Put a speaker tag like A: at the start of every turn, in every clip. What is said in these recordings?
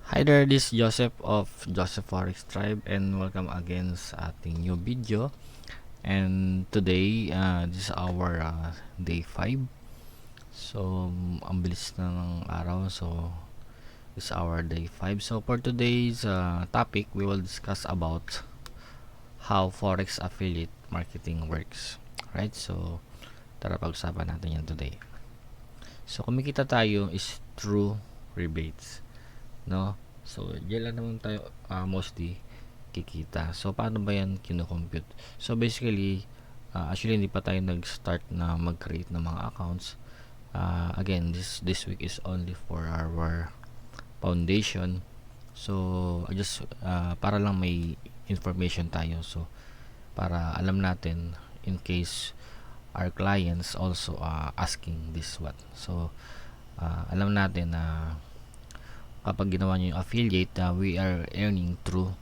A: Hi there, this is Joseph of Joseph Forex Tribe and welcome again sa ating new video. And today, this is our day 5. So, ang bilis na ng araw. So, this is our day 5. So, for today's topic, we will discuss about how Forex affiliate marketing works. Right? So, tara pag-usapan natin yan today. So, kumikita tayo is through rebates. No? So, diyan lang naman tayo mostly kikita. So, paano ba yan kinocompute? So, basically, actually, hindi pa tayo nag-start na mag-create ng mga accounts. Again, this week is only for our foundation. So, just para lang may information tayo. So, para alam natin in case our clients also asking this one. So, alam natin na kapag ginawa nyo yung affiliate, we are earning through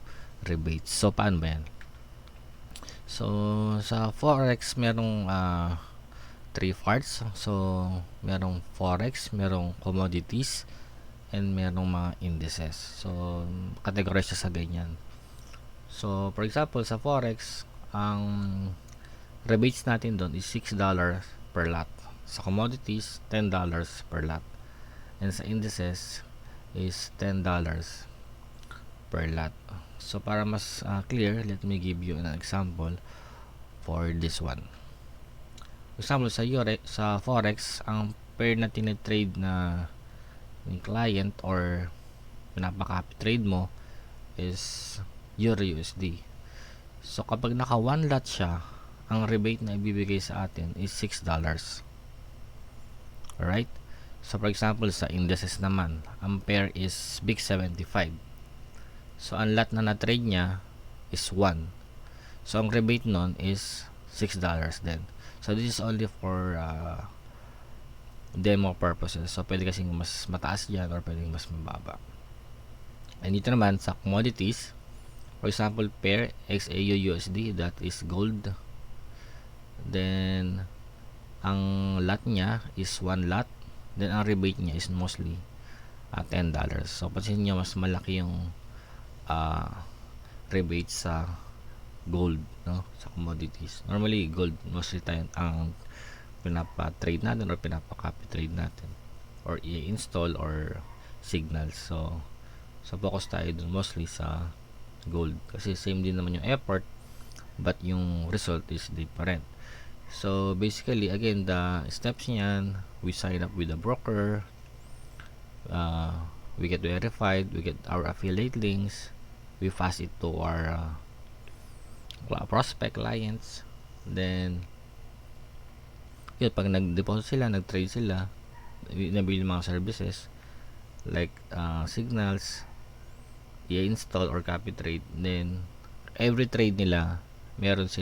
A: rebates. So, paano ba yan? So, sa Forex, merong 3 parts. So, merong Forex, merong commodities, and merong mga indices. So, categorize siya sa ganyan. So, for example, sa Forex, ang rebates natin doon is $6 per lot. Sa commodities, $10 per lot. And sa indices, is $10 per lot. So para mas clear, let me give you an example for this one. For example, sa Forex, ang pair na tinitrade na ng client or pinapaka-copy trade mo is Euro USD. So kapag naka 1 lot siya, ang rebate na ibibigay sa atin is $6. Alright? So for example, sa indices naman, ang pair is Big 75. So ang lot na na-trade niya is 1. So ang rebate nun is $6 din. So this is only for demo purposes. So pwede kasing mas mataas yan or pwede mas mababa. And dito naman sa commodities, for example, pair XAU USD, that is gold. Then ang lot niya is 1 lot. Then ang rebate niya is mostly $10. So pansin niyo mas malaki yung rebate sa gold, no, sa commodities. Normally gold mostly tayo ang pinapa-trade natin or pinapa-copy trade natin or i-install or signals. So focus tayo dun mostly sa gold kasi same din naman yung effort but yung result is different. So basically, again, the steps niyan, we sign up with a broker, we get verified, we get our affiliate links, we pass it to our prospect clients. Then yun, pag nag-deposit sila, nag-trade sila, nabili mga services like signals, i-install or copy trade, then every trade nila meron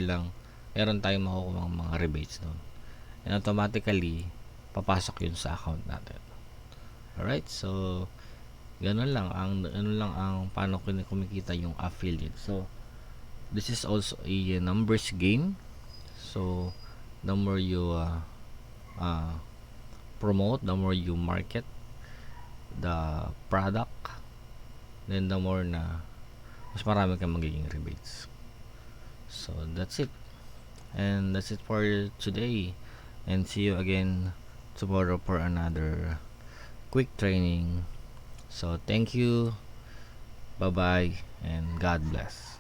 A: tayong makukuha mga rebates doon. And automatically, papasok yun sa account natin. Alright, so ganun lang ang paano kumikita yung affiliate. So this is also a numbers game. So the more you promote, the more you market the product, then the more na mas marami kang magiging rebates. So that's it. And that's it for today. And see you again tomorrow for another quick training. So thank you. Bye bye and God bless.